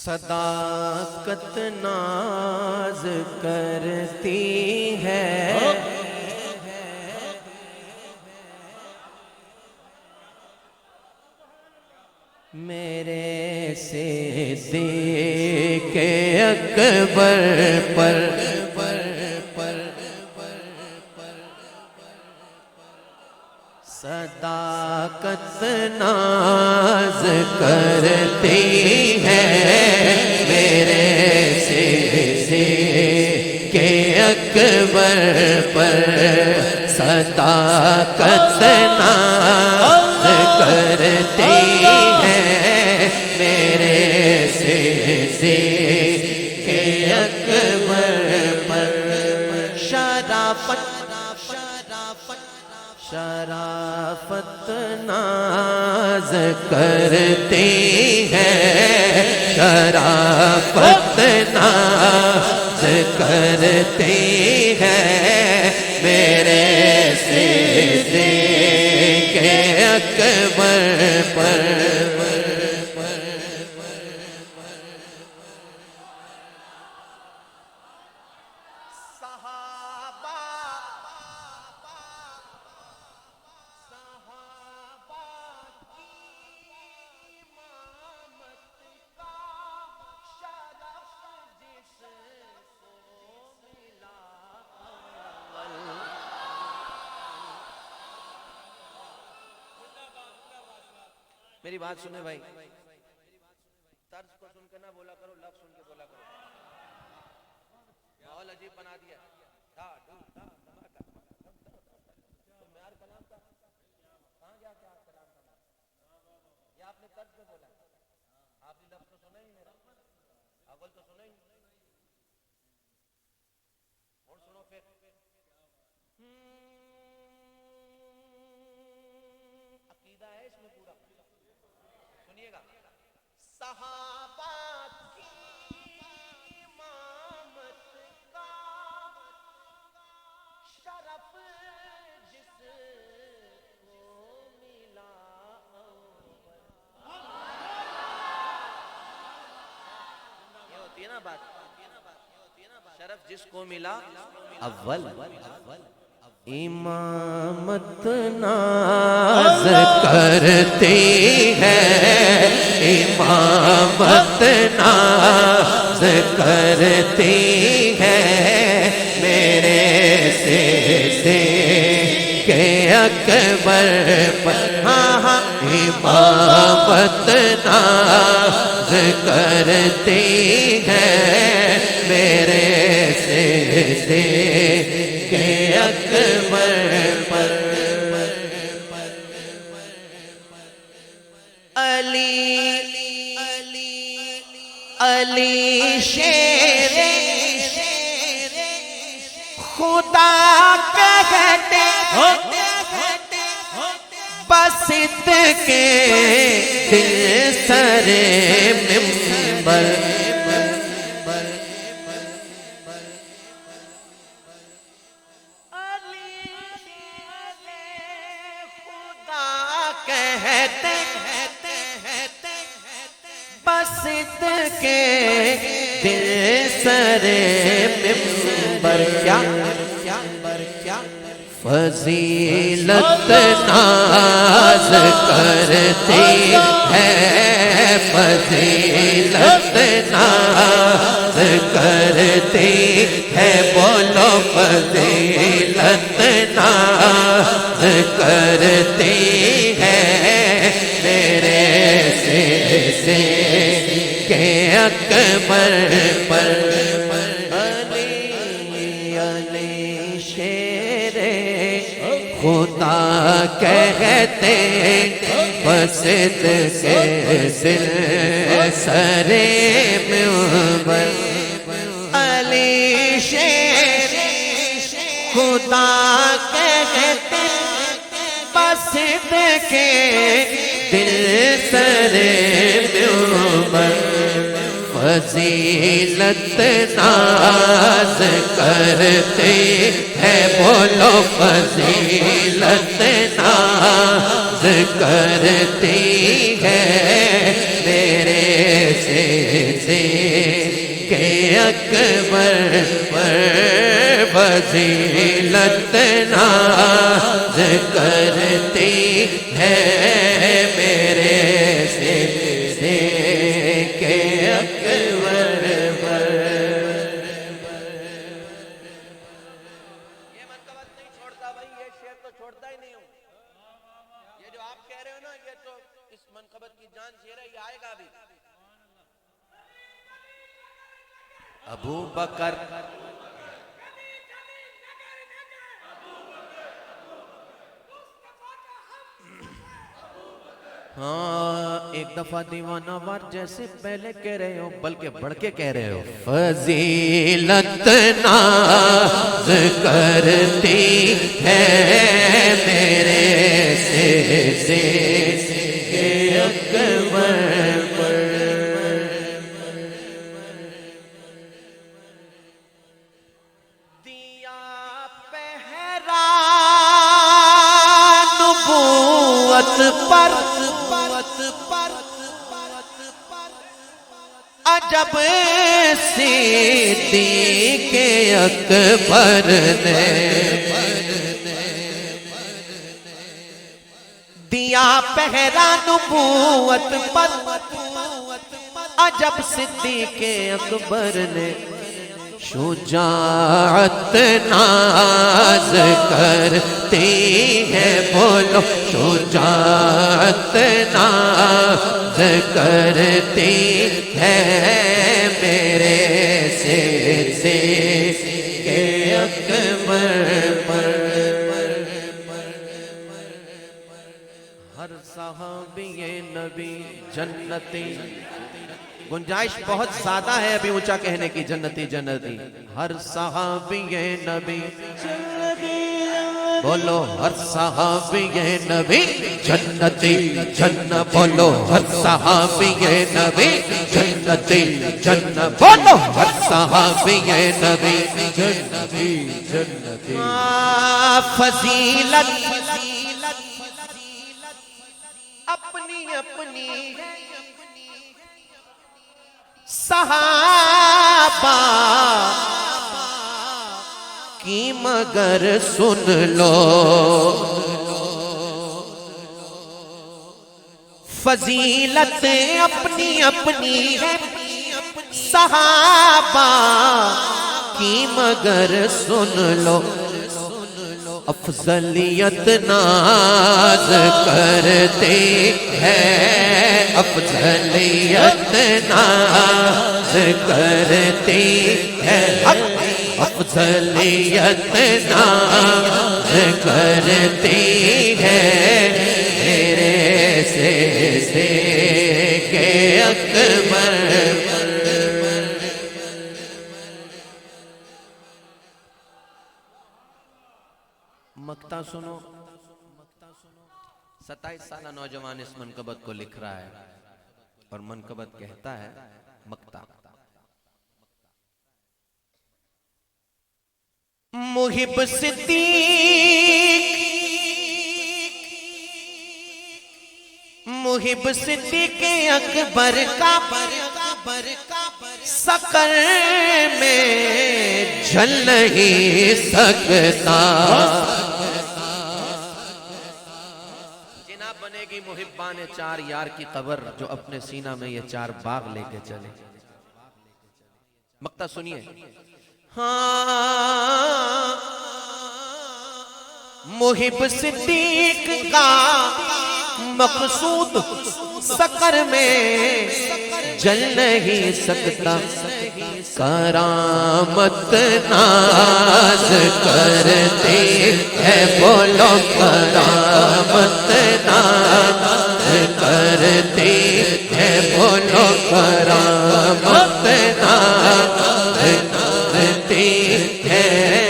صداقت ناز کرتی ہے، میرے صدیق اکبر پر صداقت ناز کرتی ہے، میرے صدیق اکبر پر صداقت ناز کرتی ہے، میرے صدیق اکبر پر شرافت ناز کرتی ہے، شرافت ناز کرتی ہے، میرے صدیق اکبر پر میری بات سنے بھائی، طرز کو سن کے نہ بولا کرو، لفظ سن کے بولا کرو. ماحول عجیب بنا دیا. معیار کلام کا کہاں گیا؟ کیا کلام کا یہ آپ نے طرز پہ بولا، آپ نے لفظ تو سنا ہی میرا، اول تو سنا ہی اور سنو پھر. عقیدہ ہے اس میں پورا، سنیے گا. صحابہ کی امامت کا شرف جس کو ملا اول. یہ ہوتی ہے نا بات، شرف جس کو ملا اول. امامت ناز کرتی ہے، امامت ناز کرتی ہے، میرے صدیق اکبر پر امامت ناز کرتی ہے، میرے صدیق اکبر پر. علی شیر خدا کہتے بس کے دل سر منبر. بسط کے دل سر منبر. کیا فضیلت ناز کرتی ہے، فضیلت ناز کرتی ہے، بولو فضیلت ناز کرتی ہے، میرے صدیق اکبر پر. علی شیر خدا کہتے بس کے دل سر منبر. علی شیر خدا کہتے بس کے دل سر منبر. فضیلت ناز کرتے ہے، بولو فضیلت ناز کرتی ہے، میرے صدیق اکبر پر فضیلت ناز کرتی ہے میرے صدیق اکبر پر۔ یہ منقبت نہیں چھوڑتا بھائی، یہ شعر تو چھوڑتا ہی نہیں ہوں۔ یہ جو آپ کہہ رہے ہو نا، یہ تو اس منقبت کی جان شعر ہے، یہ آئے گا بھی۔ ابو بکر ہاں ایک دفعہ دیوانہ وار جیسے پہلے کہہ رہے ہو بلکہ بڑھ کے کہہ رہے ہو، فضیلت ناز کرتی ہے میرے صدیق اکبر پر۔ دیا پہرا نبوت پر عجب صدیق اکبر نے دیا پہرا نبوت پر، عجب صدیق اکبر نے شجاعت ناز کرتی ہے، بولو شجاعت ناز کرتی ہے میرے صدیق اکبر پر۔ ہر صحابی نبی جنتی، گنجائش بہت زیادہ ہے ابھی اونچا کہنے کی، جنتی جنتی۔ ہر صحابی نبی بولو، ہر صحابی نبی جنتی جنت، بولو ہر صحابی نبی جنتی جنت، بولو ہر صحابی نبی جنتی جنتی۔ فضیلت اپنی اپنی صحابہ کی مگر سن لو، فضیلت اپنی اپنی ہے صحابہ کی مگر سن لو، افضلیت ناز کرتے ہیں، افضلیت ناز کرتے ہیں، افضلیت ناز کرتے ہیں میرے صدیق اکبر۔ مقطع سنو، 27 سالہ نوجوان اس منقبت کو لکھ رہا ہے اور منقبت کہتا ہے مقطع: محب صدیق، محب صدیق اکبر کا سقر میں جل نہیں سکتا، جناب بنے گی محبان چار یار کی قبر جو اپنے سینہ میں یہ چار باغ لے کے چلے۔ مقطع سنیے: ہاں محب صدیق کا مقصود سقر میں جل نہیں سکتا، کرامت ناز کرتے ہیں، بولو کرامت ناز کرتے ہیں، بولو کرامت ناز کرتے ہیں